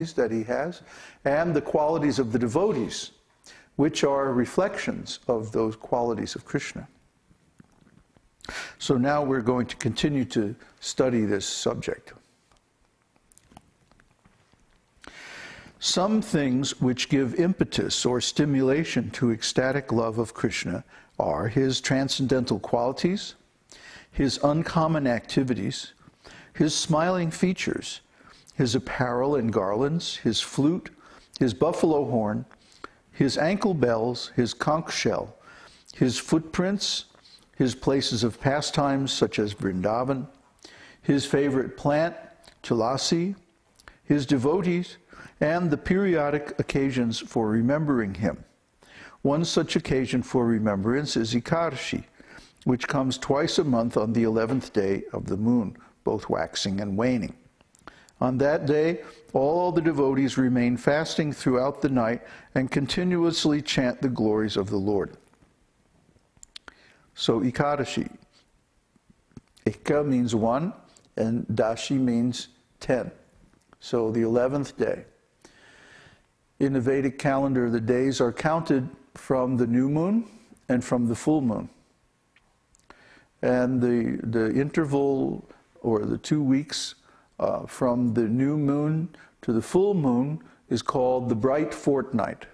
that he has, and the qualities of the devotees, which are reflections of those qualities of Krishna. So now we're going to continue to study this subject. Some things which give impetus or stimulation to ecstatic love of Krishna are his transcendental qualities, his uncommon activities, his smiling features, his apparel and garlands, his flute, his buffalo horn, his ankle bells, his conchshell, his footprints, his places of pastimes such as Vrindavan, his favorite plant, tulasī, his devotees, and the periodic occasions for remembering him. One such occasion for remembrance is Ekādaśī, which comes twice a month on the 11th day of the moon, both waxing and waning. On that day, all the devotees remain fasting throughout the night and continuously chant the glories of the Lord. So Ekādaśī, Eka means one, and Dashi means 10. So the 11th day. In the Vedic calendar, the days are counted from the new moon and from the full moon. And the interval, or the 2 weeks from the new moon to the full moon, is called the bright fortnight.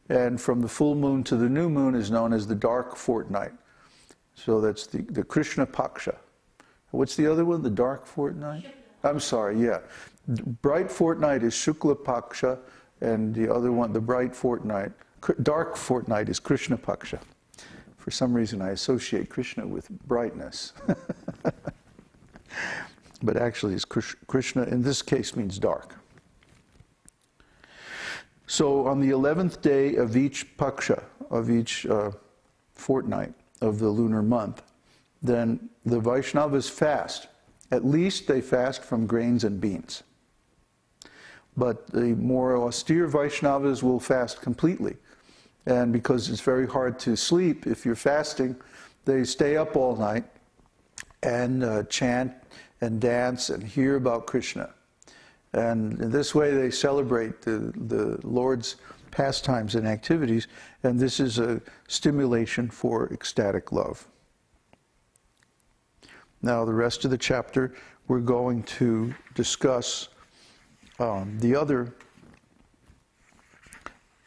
And from the full moon to the new moon is known as the dark fortnight. So that's the Krishna Paksha. What's the other one? The dark fortnight? I'm sorry, yeah. Bright fortnight is Shukla Paksha, and the other one, the bright fortnight, dark fortnight is Krishna Paksha. For some reason I associate Krishna with brightness. But actually it's Krishna, in this case, means dark. So on the 11th day of each Paksha, of each fortnight of the lunar month, then the Vaishnavas fast. At least they fast from grains and beans. But the more austere Vaishnavas will fast completely. And because it's very hard to sleep if you're fasting, they stay up all night and chant and dance and hear about Krishna. And in this way they celebrate the Lord's pastimes and activities, and this is a stimulation for ecstatic love. Now the rest of the chapter we're going to discuss the other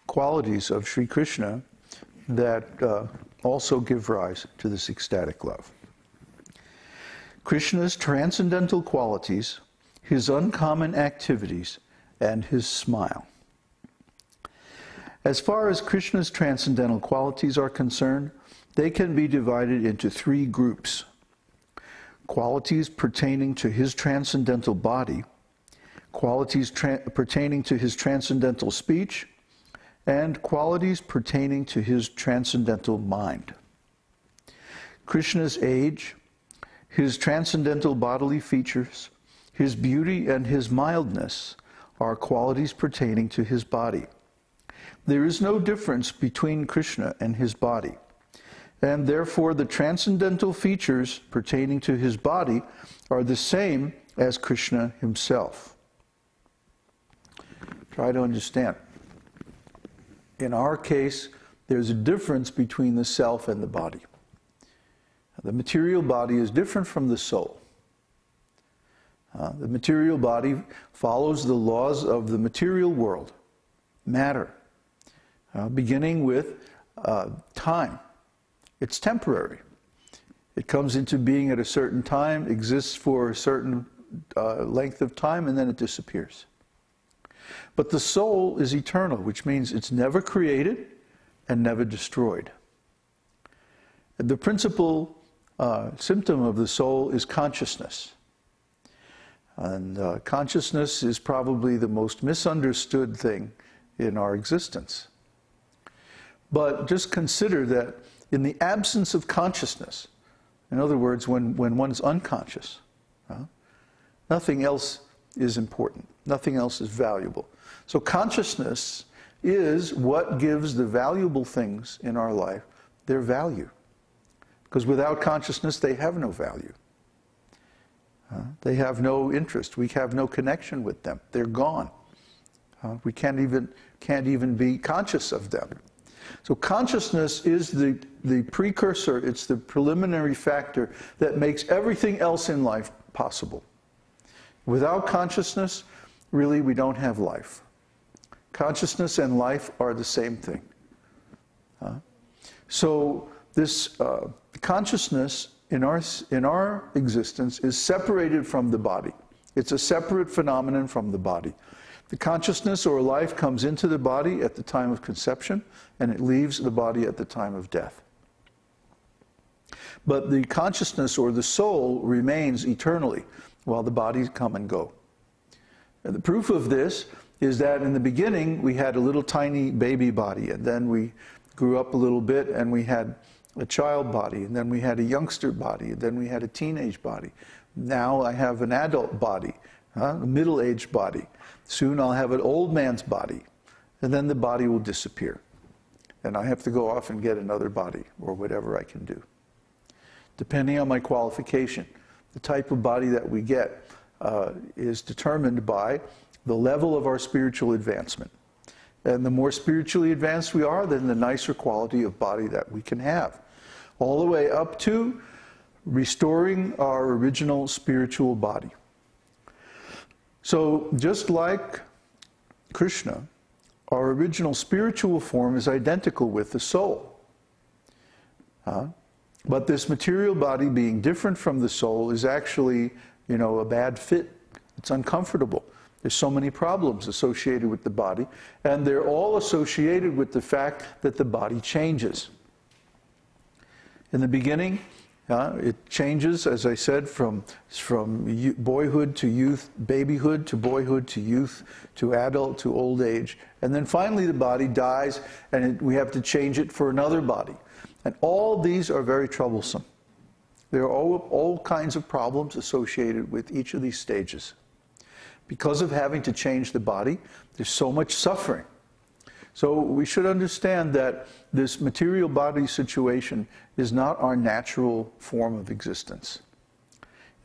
qualities of Sri Krishna that also give rise to this ecstatic love. Krishna's transcendental qualities, his uncommon activities, and his smile. As far as Krishna's transcendental qualities are concerned, they can be divided into 3 groups: qualities pertaining to his transcendental body, qualities pertaining to his transcendental speech, and qualities pertaining to his transcendental mind. Krishna's age, his transcendental bodily features, his beauty, and his mildness are qualities pertaining to his body. There is no difference between Krishna and his body, and therefore the transcendental features pertaining to his body are the same as Krishna himself. Try to understand. In our case, there's a difference between the self and the body. The material body is different from the soul. The material body follows the laws of the material world, matter, beginning with time. It's temporary. It comes into being at a certain time, exists for a certain length of time, and then it disappears. But the soul is eternal, which means it's never created and never destroyed. The principal symptom of the soul is consciousness. And consciousness is probably the most misunderstood thing in our existence. But just consider that in the absence of consciousness, in other words, when one's unconscious, nothing else is important. Nothing else is valuable. So consciousness is what gives the valuable things in our life their value. Because without consciousness, they have no value. They have no interest. We have no connection with them. They're gone. We can't even be conscious of them. So consciousness is the precursor, it's the preliminary factor that makes everything else in life possible. Without consciousness, really, we don't have life. Consciousness and life are the same thing. So this consciousness in our existence is separated from the body. It's a separate phenomenon from the body. The consciousness or life comes into the body at the time of conception, and it leaves the body at the time of death. But the consciousness or the soul remains eternally, while the bodies come and go. And the proof of this is that in the beginning we had a little tiny baby body, and then we grew up a little bit and we had a child body, and then we had a youngster body, and then we had a teenage body. Now I have an adult body, a middle-aged body. Soon I'll have an old man's body, and then the body will disappear. And I have to go off and get another body, or whatever I can do. Depending on my qualification, the type of body that we get is determined by the level of our spiritual advancement. And the more spiritually advanced we are, then the nicer quality of body that we can have. All the way up to restoring our original spiritual body. So just like Krishna, our original spiritual form is identical with the soul. But this material body being different from the soul is actually, a bad fit. It's uncomfortable. There's so many problems associated with the body, and they're all associated with the fact that the body changes. In the beginning, it changes, as I said, from boyhood to youth, babyhood to boyhood to youth to adult to old age. And then finally the body dies, and we have to change it for another body. And all these are very troublesome. There are all kinds of problems associated with each of these stages. Because of having to change the body, there's so much suffering. So we should understand that this material body situation is not our natural form of existence.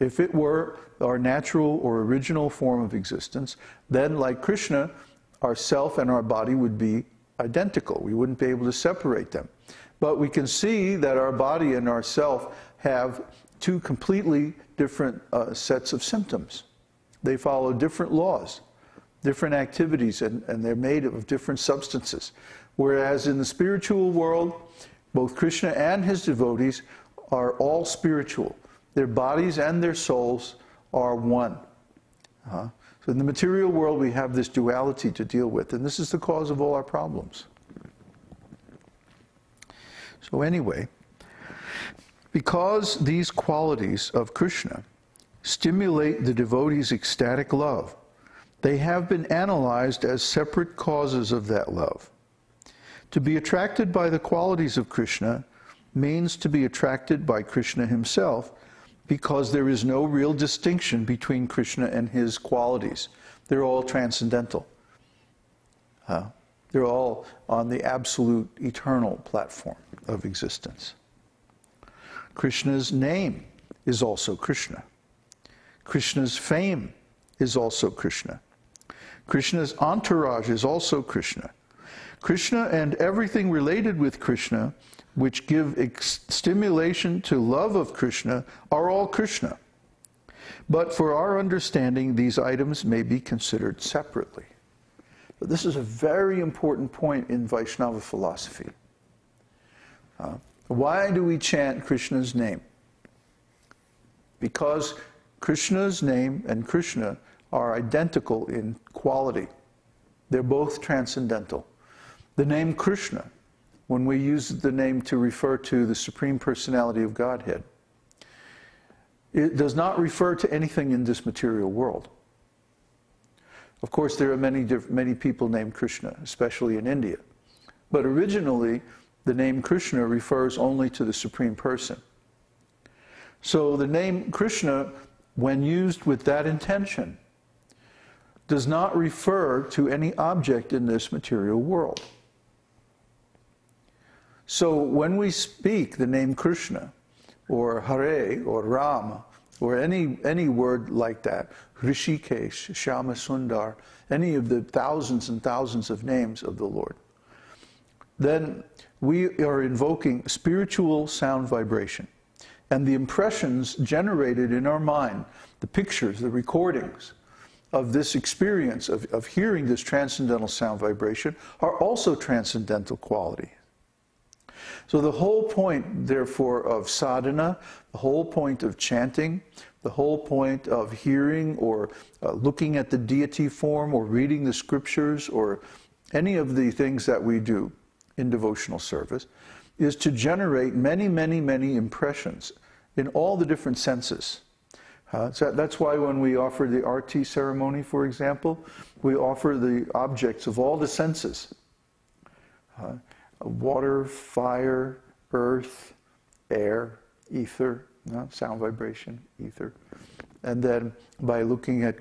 If it were our natural or original form of existence, then like Krishna, our self and our body would be identical. We wouldn't be able to separate them. But we can see that our body and our self have two completely different sets of symptoms. They follow different laws, different activities, and they're made of different substances. Whereas in the spiritual world, both Krishna and his devotees are all spiritual. Their bodies and their souls are one. So in the material world, we have this duality to deal with, and this is the cause of all our problems. So anyway, because these qualities of Krishna stimulate the devotee's ecstatic love, they have been analyzed as separate causes of that love. To be attracted by the qualities of Krishna means to be attracted by Krishna himself, because there is no real distinction between Krishna and his qualities. They're all transcendental. They're all on the absolute eternal platform of existence. Krishna's name is also Krishna. Krishna's fame is also Krishna. Krishna's entourage is also Krishna. Krishna and everything related with Krishna, which give stimulation to love of Krishna, are all Krishna. But for our understanding, these items may be considered separately. But this is a very important point in Vaishnava philosophy. Why do we chant Krishna's name? Because Krishna's name and Krishna are identical in quality. They're both transcendental. The name Krishna, when we use the name to refer to the Supreme Personality of Godhead, it does not refer to anything in this material world. Of course, there are many people named Krishna, especially in India. But originally, the name Krishna refers only to the Supreme Person. So the name Krishna, when used with that intention, does not refer to any object in this material world. So when we speak the name Krishna, or Hare, or Rama, or any word like that, Rishikesh, Shama Sundar, any of the thousands and thousands of names of the Lord, then we are invoking spiritual sound vibration. And the impressions generated in our mind, the pictures, the recordings of this experience of hearing this transcendental sound vibration are also transcendental quality. So the whole point, therefore, of sadhana, the whole point of chanting, the whole point of hearing or looking at the deity form or reading the scriptures or any of the things that we do in devotional service is to generate many, many, many impressions in all the different senses. So that's why when we offer the arti ceremony, for example, we offer the objects of all the senses. Water, fire, earth, air, ether, sound vibration, ether. And then by looking at